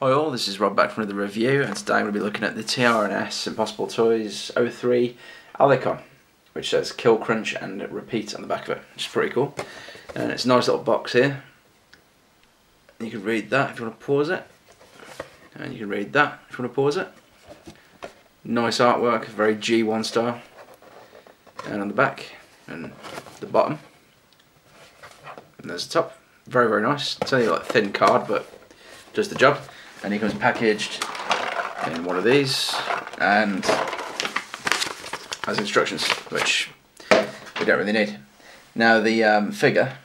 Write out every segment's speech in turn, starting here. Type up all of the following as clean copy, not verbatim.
Hi all, this is Rob back from another review, and today I'm going to be looking at the TRNS Impossible Toys 03 Alicon, which says kill, crunch and repeat on the back of it, which is pretty cool. And it's a nice little box here. You can read that if you want to pause it, and you can read that if you want to pause it. Nice artwork, very G1 style. And on the back and the bottom, and there's the top. Very, very nice. It's only like a thin card, but does the job. And he comes packaged in one of these and has instructions, which we don't really need. Now the figure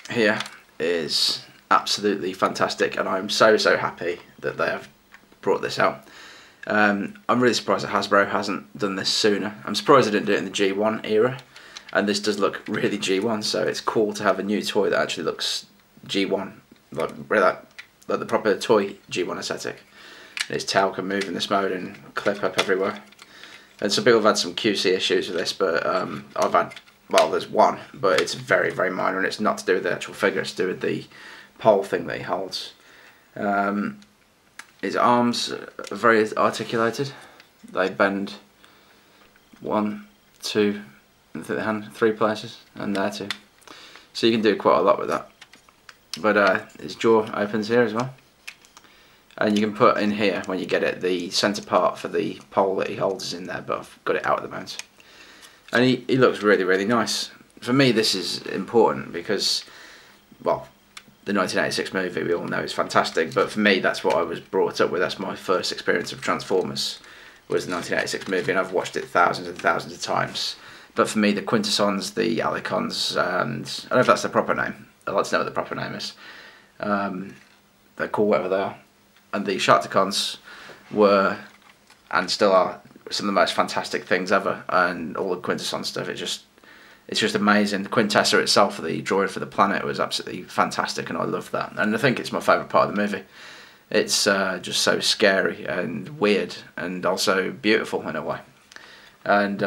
here is absolutely fantastic, and I'm so happy that they have brought this out. I'm really surprised that Hasbro hasn't done this sooner. I'm surprised they didn't do it in the G1 era, and this does look really G1, so it's cool to have a new toy that actually looks G1, like the proper toy G1 aesthetic. His tail can move in this mode and clip up everywhere. And some people have had some QC issues with this, but I've had, well, there's one, but it's very, very minor, and it's not to do with the actual figure, it's to do with the pole thing that he holds. His arms are very articulated. They bend 1, 2, the hand 3 places, and there too. So you can do quite a lot with that. But his jaw opens here as well, and you can put in here, when you get it, the centre part for the pole that he holds is in there, but I've got it out at the moment. And he looks really, really nice. For me, this is important because, well, the 1986 movie we all know is fantastic, but for me that's what I was brought up with. That's my first experience of Transformers, was the 1986 movie, and I've watched it thousands and thousands of times. But for me, the Quintessons, the Alicons, and I don't know if that's the proper name. I'd like to know what the proper name is. They're called whatever they are. And the Sharkticons were, and still are, some of the most fantastic things ever. And all the Quintesson stuff, it's just amazing. The Quintessa itself, the drawing for the planet, was absolutely fantastic, and I love that. And I think it's my favourite part of the movie. It's just so scary and weird, and also beautiful in a way. And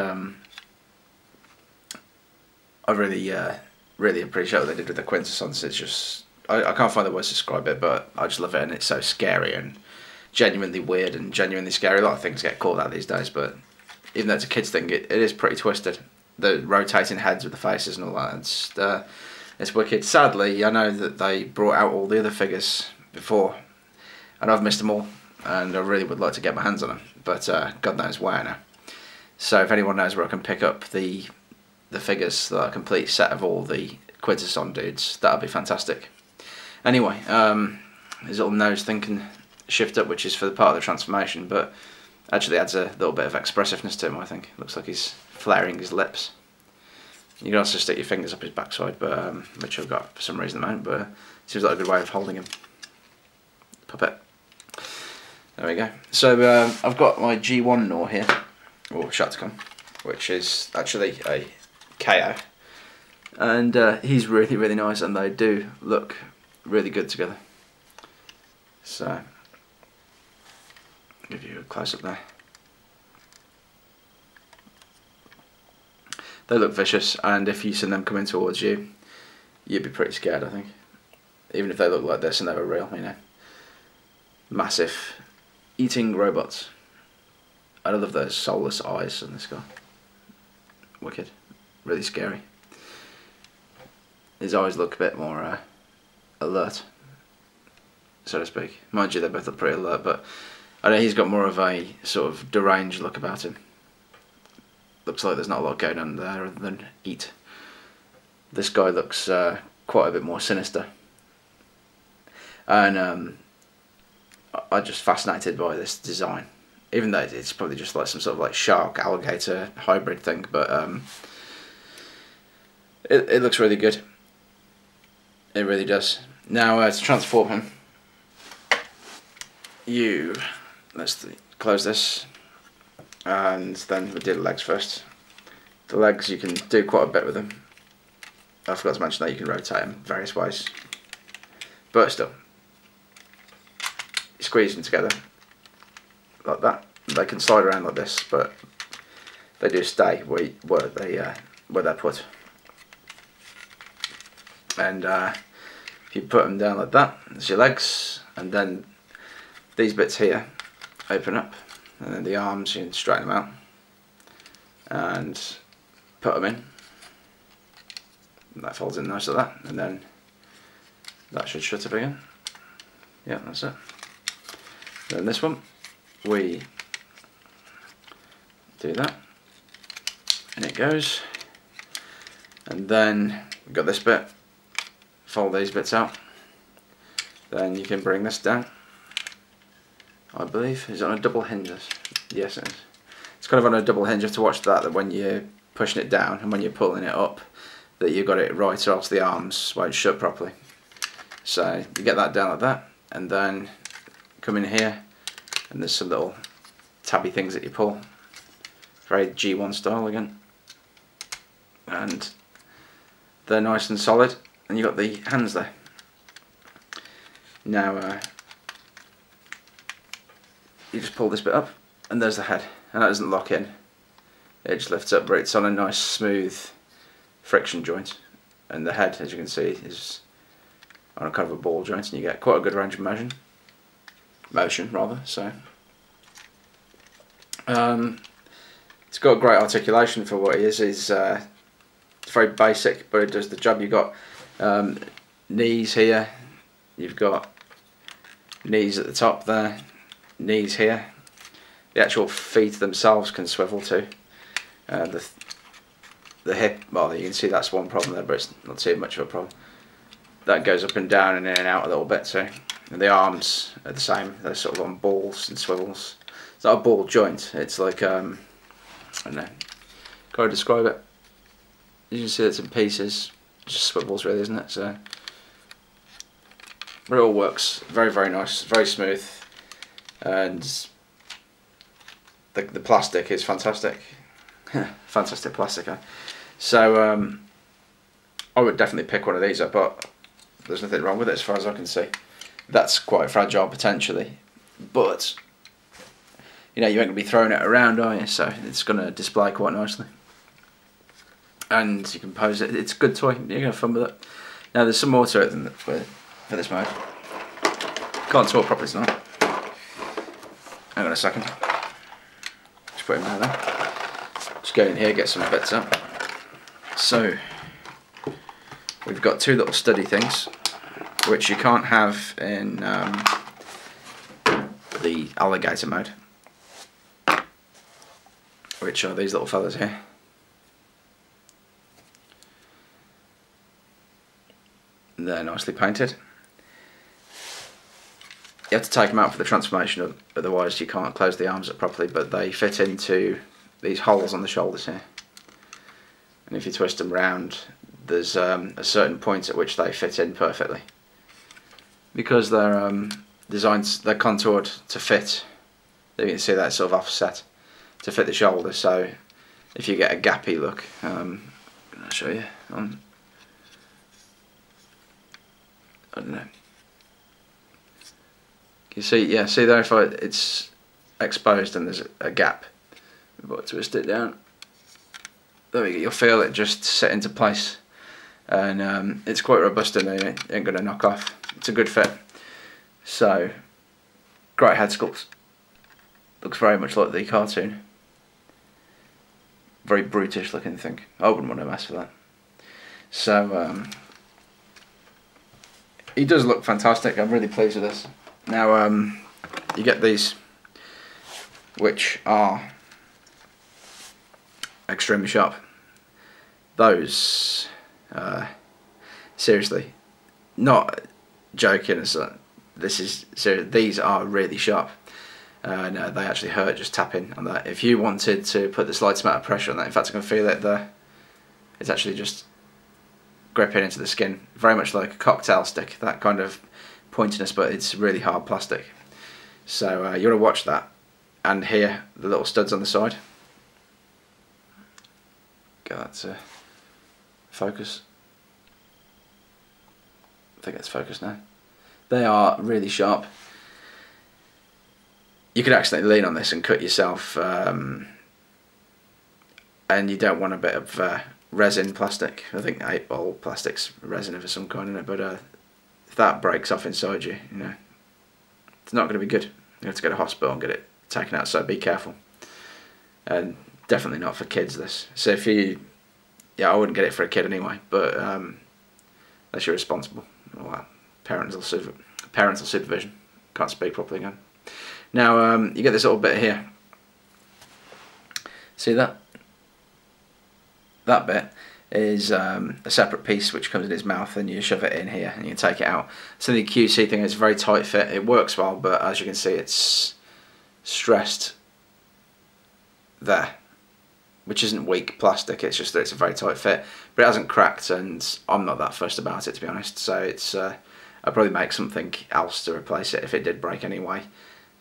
I really appreciate what they did with the Quintessons. It's just, I can't find the words to describe it, but I just love it, and it's so scary and genuinely weird and genuinely scary. A lot of things get called out these days, but even though it's a kids thing, it is pretty twisted. The rotating heads with the faces and all that, it's wicked. Sadly, I know that they brought out all the other figures before, and I've missed them all, and I really would like to get my hands on them, but God knows where now. So if anyone knows where I can pick up the figures, the complete set of all the Quintesson dudes, that would be fantastic. Anyway, his little nose thing can shift up, which is for the part of the transformation, but actually adds a little bit of expressiveness to him, I think. Looks like he's flaring his lips. You can also stick your fingers up his backside, but which I've got for some reason at the moment, but it seems like a good way of holding him. Puppet. There we go. So I've got my G1 Gnaw here, or Sharkticon, which is actually a KO, and he's really, really nice, and they do look really good together. So I'll give you a close up there. They look vicious, and if you see them coming towards you, you'd be pretty scared, I think. Even if they look like this and they were real, you know. Massive eating robots. I love those soulless eyes on this guy. Wicked. Really scary. His eyes look a bit more alert, so to speak. Mind you, they both look pretty alert, but I know he's got more of a sort of deranged look about him. Looks like there's not a lot going on there other than eat. This guy looks quite a bit more sinister, and I'm just fascinated by this design, even though it's probably just like some sort of like shark alligator hybrid thing, but it looks really good. It really does. Now to transform him, let's close this, and then we'll do the legs first. The legs, you can do quite a bit with them. I forgot to mention that you can rotate them various ways, but still, you squeeze them together like that. They can slide around like this, but they do stay where they're put. And if you put them down like that, there's your legs, and then these bits here open up, and then the arms, you can straighten them out and put them in. And that folds in nice like that, and then that should shut up again. Yeah, that's it. Then this one, we do that, and it goes. And then we've got this bit, fold these bits out. Then you can bring this down. I believe, is it on a double hinge? Yes, it is. It's kind of on a double hinge. You have to watch that when you're pushing it down and when you're pulling it up, that you've got it right, or else the arms won't shut properly. So you get that down like that, and then come in here, and there's some little tabby things that you pull. Very G1 style again. And they're nice and solid, and you've got the hands there. Now you just pull this bit up, and there's the head, and that doesn't lock in. It just lifts up, but it's on a nice smooth friction joint, and the head, as you can see, is on a kind of a ball joint, and you get quite a good range of motion. So it's got great articulation for what it is. It's very basic, but it does the job. You've got knees here, you've got knees at the top there, knees here. The actual feet themselves can swivel too. The hip, well, you can see that's one problem there, but it's not too much of a problem. That goes up and down and in and out a little bit too. And the arms are the same, they're sort of on balls and swivels. It's not a ball joint, it's like, I don't know, can't I describe it? You can see it's in pieces, just swivels really, isn't it? So it all works very, very nice, very smooth, and the plastic is fantastic. Fantastic plastic, eh? So I would definitely pick one of these up, but there's nothing wrong with it as far as I can see. That's quite fragile potentially, but you know, you ain't going to be throwing it around, are you? So it's going to display quite nicely. And you can pose it, it's a good toy, you can have fun with it. Now there's some more to it than for this mode. Can't talk properly tonight. Hang on a second. Just put him down there. Just go in here, get some bits up. So, we've got two little study things, which you can't have in the Alligator mode, which are these little fellas here. They're nicely painted. You have to take them out for the transformation, otherwise you can't close the arms up properly, but they fit into these holes on the shoulders here. And if you twist them round, there's a certain point at which they fit in perfectly. Because they're designed, they're contoured to fit, you can see that sort of offset, to fit the shoulder, so if you get a gappy look, I'll show you, I don't know. You see, yeah, see there, if it's exposed and there's a gap, but twist it down, there we go, you'll feel it just set into place, and it's quite robust and it ain't going to knock off. It's a good fit. So, great head sculpt. Looks very much like the cartoon. Very brutish looking thing. I wouldn't want to mess with that. So, he does look fantastic. I'm really pleased with this. Now, you get these, which are extremely sharp. Those, seriously, not joking. This is serious. These are really sharp, and they actually hurt just tapping on that. If you wanted to put the slightest amount of pressure on that, in fact, I can feel it there. It's actually just gripping into the skin, very much like a cocktail stick. That kind of pointiness, but it's really hard plastic. So you want to watch that, and here the little studs on the side. Get that to focus. I think it's focused now. They are really sharp. You could accidentally lean on this and cut yourself, and you don't want a bit of resin plastic. I think 8-ball plastic's resin of some kind in it, but if that breaks off inside you, you know, it's not going to be good. You have to go to hospital and get it taken out, so be careful. And definitely not for kids, this. So if you, yeah, I wouldn't get it for a kid anyway, but unless you're responsible. Well, parental supervision. Can't speak properly again. Now you get this little bit here. See that? That bit is a separate piece which comes in his mouth, and you shove it in here and you can take it out. So the QC thing is very tight fit. It works well, but as you can see, it's stressed there, which isn't weak plastic. It's just that it's a very tight fit, but it hasn't cracked, and I'm not that fussed about it, to be honest. So it's I'd probably make something else to replace it if it did break anyway.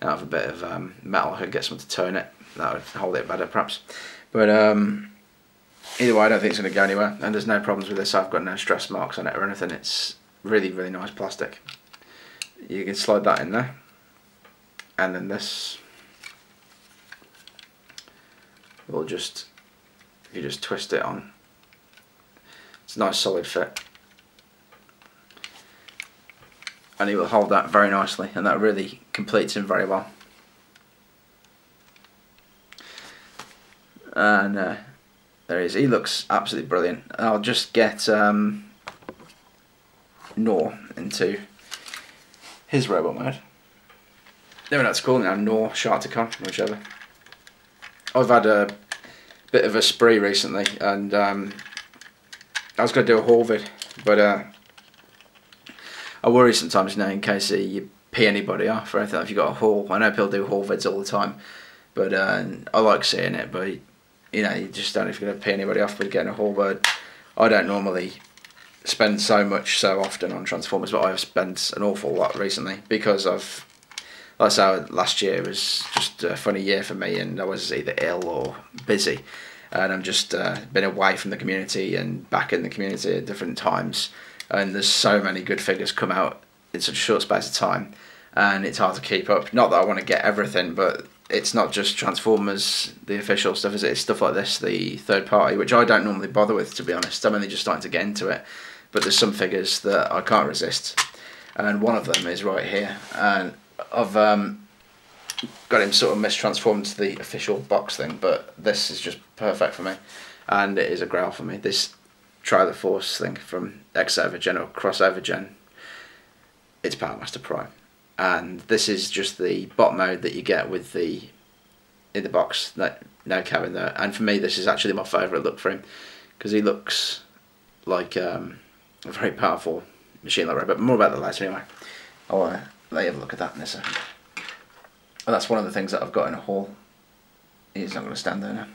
Out of a bit of metal, I could get someone to turn it. That would hold it better, perhaps. But either way, I don't think it's going to go anywhere, and there's no problems with this. I've got no stress marks on it or anything. It's really, really nice plastic. You can slide that in there, and then this will just, if you just twist it on, it's a nice solid fit, and he will hold that very nicely, and that really completes him very well. And there he is. He looks absolutely brilliant. I'll just get Gnaw into his robot mode. Never know what to call it now, Gnaw, Sharkticon, whichever. I've had a bit of a spree recently, and I was going to do a haul vid, but I worry sometimes now in case you pee anybody off or anything if you got a haul. I know people do haul vids all the time, but I like seeing it, but you know, you just don't know if you're going to pee anybody off with getting a haul. But I don't normally spend so much so often on Transformers, but I've spent an awful lot recently because of, like I said, last year was just a funny year for me, and I was either ill or busy, and I'm just been away from the community and back in the community at different times, and there's so many good figures come out in such a short space of time, and it's hard to keep up. Not that I want to get everything, but it's not just Transformers, the official stuff, is it? It's stuff like this, the third party, which I don't normally bother with, to be honest. I'm only just starting to get into it, but there's some figures that I can't resist, and one of them is right here, and I've got him sort of mistransformed to the official box thing, but this is just perfect for me, and it is a grail for me. This Traillerforce thing from Xovergen or Xovergen, it's Powermaster Prime, and this is just the bot mode that you get with the in the box, no cab in there. And for me, this is actually my favourite look for him, because he looks like a very powerful machine like robot. But more about that later anyway. I'll let you have a look at that in a second. Well, that's one of the things that I've got in a haul. He's not going to stand there now.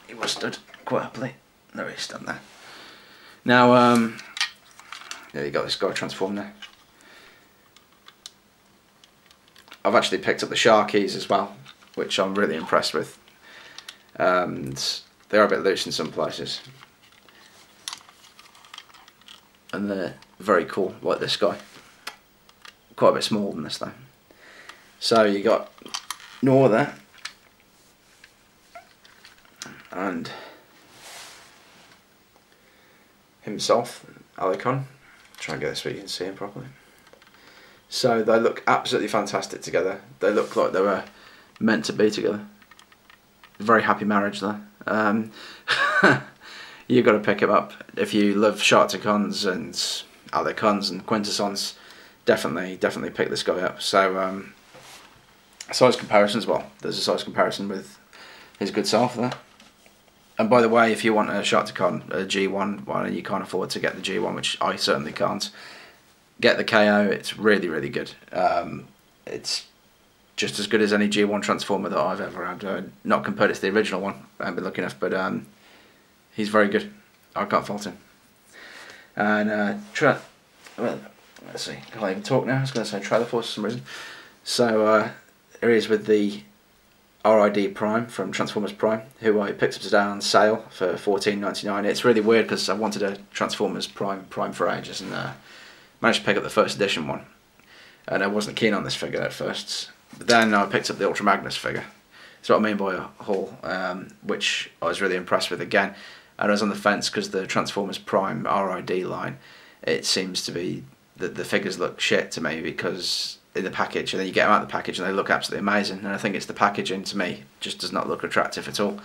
He was stood quite happily. There he is, stand there. Now, there you go, this guy transformed there. I've actually picked up the Sharkies as well, which I'm really impressed with. And they are a bit loose in some places. And they're very cool, like this guy. Quite a bit smaller than this though. So you got Gnaw there. And himself, Alicon. Try and get this so you can see him properly. So they look absolutely fantastic together. They look like they were meant to be together. Very happy marriage there. You've got to pick him up if you love Sharkticons and Alicons and Quintessons. Definitely pick this guy up. So size comparison as well. There's a size comparison with his good self there. And by the way, if you want a Sharkticon, a G1 one, and you can't afford to get the G1, which I certainly can't, get the KO. It's really, really good. It's just as good as any G1 Transformer that I've ever had. Not compared to the original one, I haven't been lucky enough, but he's very good. I can't fault him. And well, let's see, can't even talk now. I was going to say Traillerforce for some reason. So here he is with the RID Prime from Transformers Prime, who I picked up today on sale for $14.99. It's really weird because I wanted a Transformers Prime for ages, and managed to pick up the first edition one, and I wasn't keen on this figure at first, but then I picked up the Ultra Magnus figure. That's what I mean by a haul, which I was really impressed with again, and I was on the fence because the Transformers Prime RID line, it seems to be that the figures look shit to me because in the package, and then you get them out of the package and they look absolutely amazing. And I think it's the packaging, to me, just does not look attractive at all.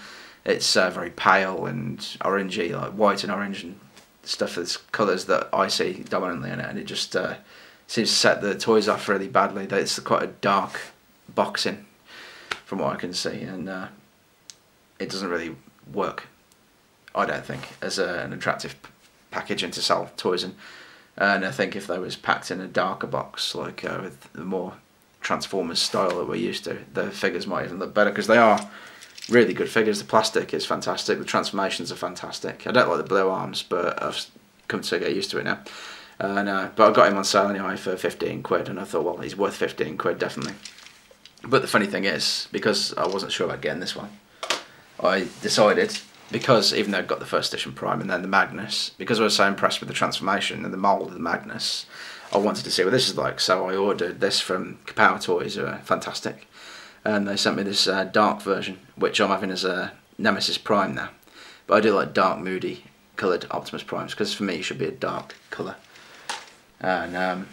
It's very pale and orangey, like white and orange and stuff. That's colours that I see dominantly in it, and it just seems to set the toys off really badly. It's quite a dark boxing from what I can see, and it doesn't really work, I don't think, as an attractive packaging to sell toys in. And I think if they was packed in a darker box, like with the more Transformers style that we're used to, the figures might even look better, because they are really good figures. The plastic is fantastic, the transformations are fantastic. I don't like the blue arms, but I've come to get used to it now. But I got him on sale anyway for 15 quid, and I thought, well, he's worth 15 quid definitely. But the funny thing is, because I wasn't sure about getting this one, I decided, because even though I got the first edition Prime and then the Magnus, because I was so impressed with the transformation and the mould of the Magnus, I wanted to see what this is like. So I ordered this from Kapow Toys, who are fantastic, and they sent me this dark version, which I'm having as a Nemesis Prime now. But I do like dark, moody coloured Optimus Primes, because for me it should be a dark colour. And I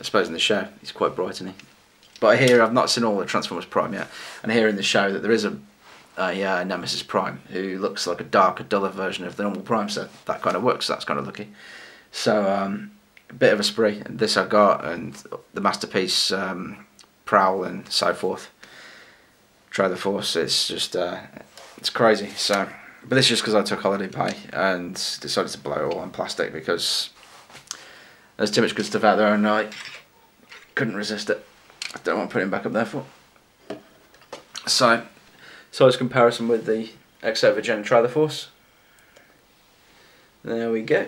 suppose in the show he's quite bright, isn't he? But I hear, I've not seen all the Transformers Prime yet, and I hear in the show that there is a Nemesis Prime who looks like a darker, duller version of the normal Prime, so that kind of works. So that's kind of lucky. So a bit of a spree. This I got, and the Masterpiece Prowl and so forth. Traillerforce. It's just it's crazy. So, but this is just because I took holiday pay and decided to blow it all on plastic, because there's too much good stuff out there, and I couldn't resist it. I don't want to put him back up there for. So, size comparison with the Xovergen Traillerforce. There we go.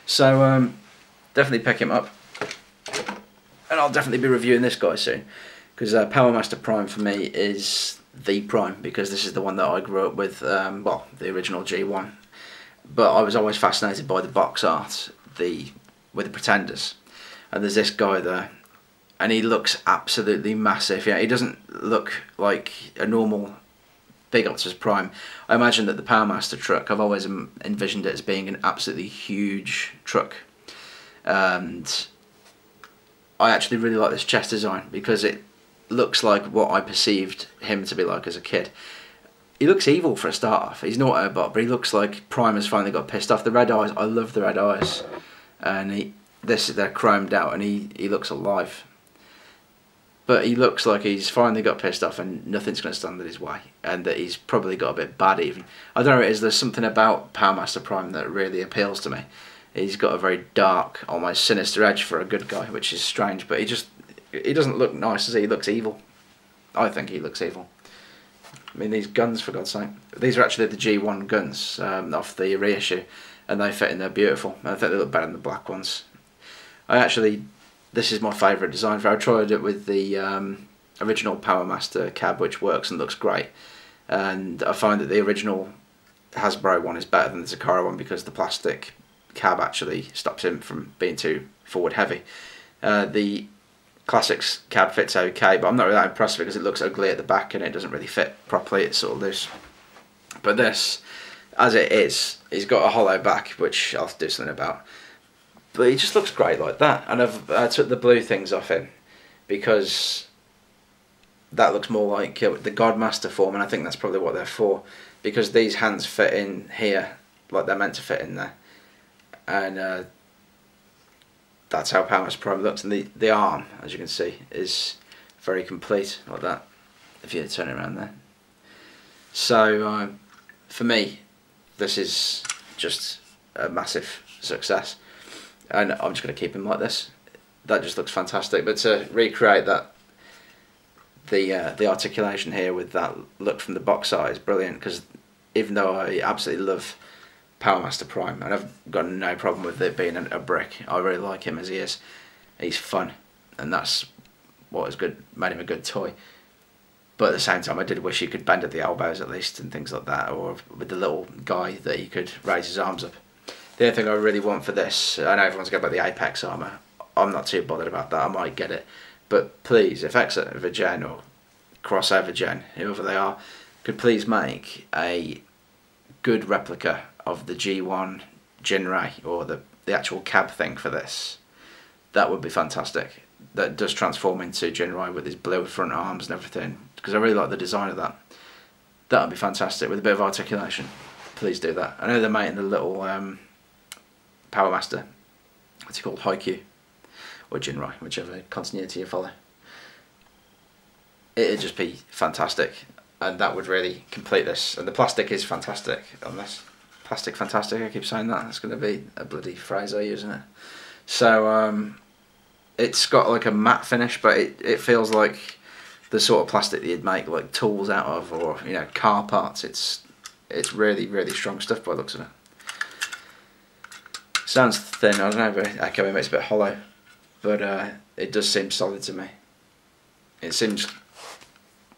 So definitely pick him up, and I'll definitely be reviewing this guy soon, because Powermaster Prime for me is the Prime, because this is the one that I grew up with, well, the original G1. But I was always fascinated by the box art, with the Pretenders, and there's this guy there. And he looks absolutely massive. Yeah, he doesn't look like a normal big Optimus Prime. I imagine that the Powermaster truck, I've always envisioned it as being an absolutely huge truck. And I actually really like this chest design, because it looks like what I perceived him to be like as a kid. He looks evil for a start off. He's not Autobot, but he looks like Prime has finally got pissed off. The red eyes, I love the red eyes. And they're chromed out, and he looks alive. But he looks like he's finally got pissed off and nothing's going to stand in his way, and that he's probably got a bit bad even. I don't know what it is, there's something about Powermaster Prime that really appeals to me. He's got a very dark, almost sinister edge for a good guy, which is strange, but he doesn't look nice, does he? He looks evil. I think he looks evil. I mean, these guns, for God's sake. These are actually the G1 guns off the reissue, and they fit in there beautiful. I think they look better than the black ones. This is my favourite design. I tried it with the original Powermaster cab, which works and looks great. And I find that the original Hasbro one is better than the Zakara one, because the plastic cab actually stops him from being too forward heavy. The Classics cab fits okay, but I'm not really that impressed because it looks ugly at the back and it doesn't really fit properly. It's sort of loose. But this, as it is, he's got a hollow back, which I'll have to do something about. But he just looks great like that, and I took the blue things off him because that looks more like the Godmaster form, and I think that's probably what they're for, because these hands fit in here like they're meant to fit in there, and that's how Powermaster Prime looks. And the arm, as you can see, is very complete like that if you turn it around there. So for me, this is just a massive success. And I'm just going to keep him like this. That just looks fantastic. But to recreate that, the articulation here with that look from the box art is brilliant. Because even though I absolutely love Powermaster Prime, and I've got no problem with it being a brick, I really like him as he is. He's fun, and that's what has made him a good toy. But at the same time, I did wish he could bend at the elbows at least and things like that, or with the little guy that he could raise his arms up. The only thing I really want for this, I know everyone's going about the Apex armour, I'm not too bothered about that, I might get it. But please, if Xovergen or Xovergen, whoever they are, could please make a good replica of the G1 Ginrai, or the actual cab thing for this. that would be fantastic. That does transform into Ginrai with his blue front arms and everything, because I really like the design of that. That would be fantastic with a bit of articulation. Please do that. I know they're making the little Powermaster. What's he called? V-Kewl or Ginrai, whichever continuity you follow. It'd just be fantastic, and that would really complete this. And the plastic is fantastic on this. Plastic fantastic, I keep saying that. That's going to be a bloody phrase I use, isn't it? So it's got like a matte finish, but it feels like the sort of plastic that you'd make like tools out of, or you know, car parts. It's really, really strong stuff by the looks of it. Sounds thin, I don't know, but echoing makes it a bit hollow, but it does seem solid to me. It seems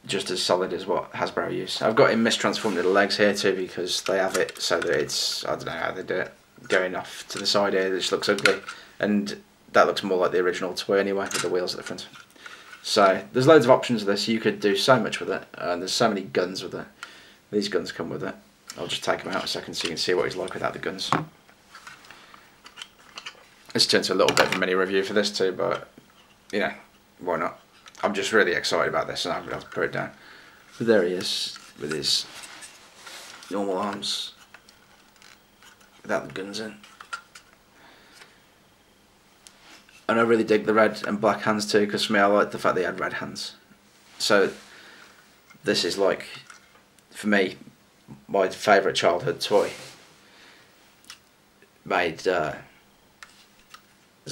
just as solid as what Hasbro use. I've got him mistransformed to the legs here too, because they have it so that it's, I don't know how they do it, going off to the side here. This looks ugly, and that looks more like the original toy anyway, with the wheels at the front. So there's loads of options with this. You could do so much with it, and there's so many guns with it. These guns come with it. I'll just take them out a second so you can see what he's like without the guns. This turns into a little bit of a mini review for this too, but you know, why not? I'm just really excited about this, and I'm going to have to put it down. But there he is, with his normal arms, without the guns in. And I really dig the red and black hands too, because for me I like the fact they had red hands. So this is like, for me, my favourite childhood toy, made as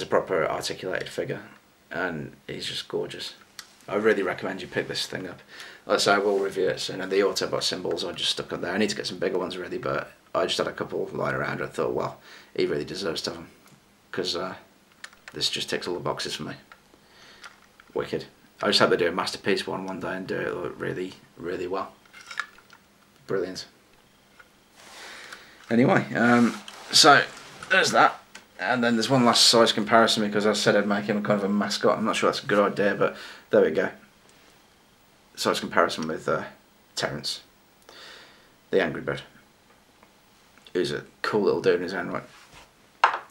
a proper articulated figure, and he's just gorgeous. I really recommend you pick this thing up. Like I say, I will review it soon, and the Autobot symbols I just stuck on there. I need to get some bigger ones ready, but I just had a couple lying around and I thought, well, he really deserves to have them, because this just ticks all the boxes for me. Wicked. I just hope they do a masterpiece one day and do it really, really well. Brilliant. Anyway, so there's that. And then there's one last size comparison, because I said I'd make him a kind of a mascot. I'm not sure that's a good idea, but there we go. Size comparison with Terrence, the Angry Bird, who's a cool little dude in his own right.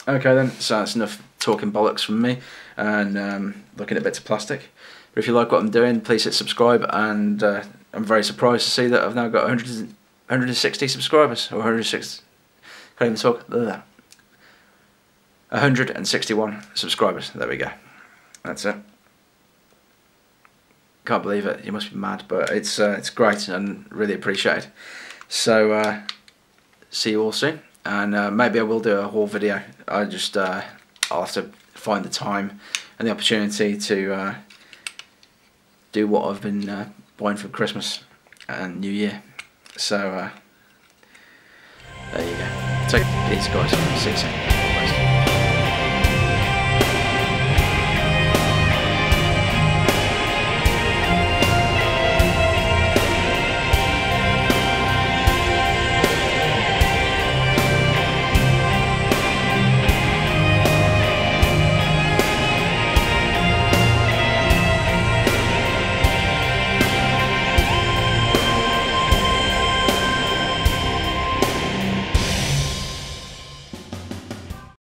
Okay then, so that's enough talking bollocks from me and looking at bits of plastic. But if you like what I'm doing, please hit subscribe, and I'm very surprised to see that I've now got 160 subscribers, or 106, can't even talk, 161 subscribers, there we go, that's it. Can't believe it, you must be mad, but it's great and really appreciated. So see you all soon, and maybe I will do a haul video. I'll have to find the time and the opportunity to do what I've been buying for Christmas and New Year. So there you go. Take it easy guys, see you soon.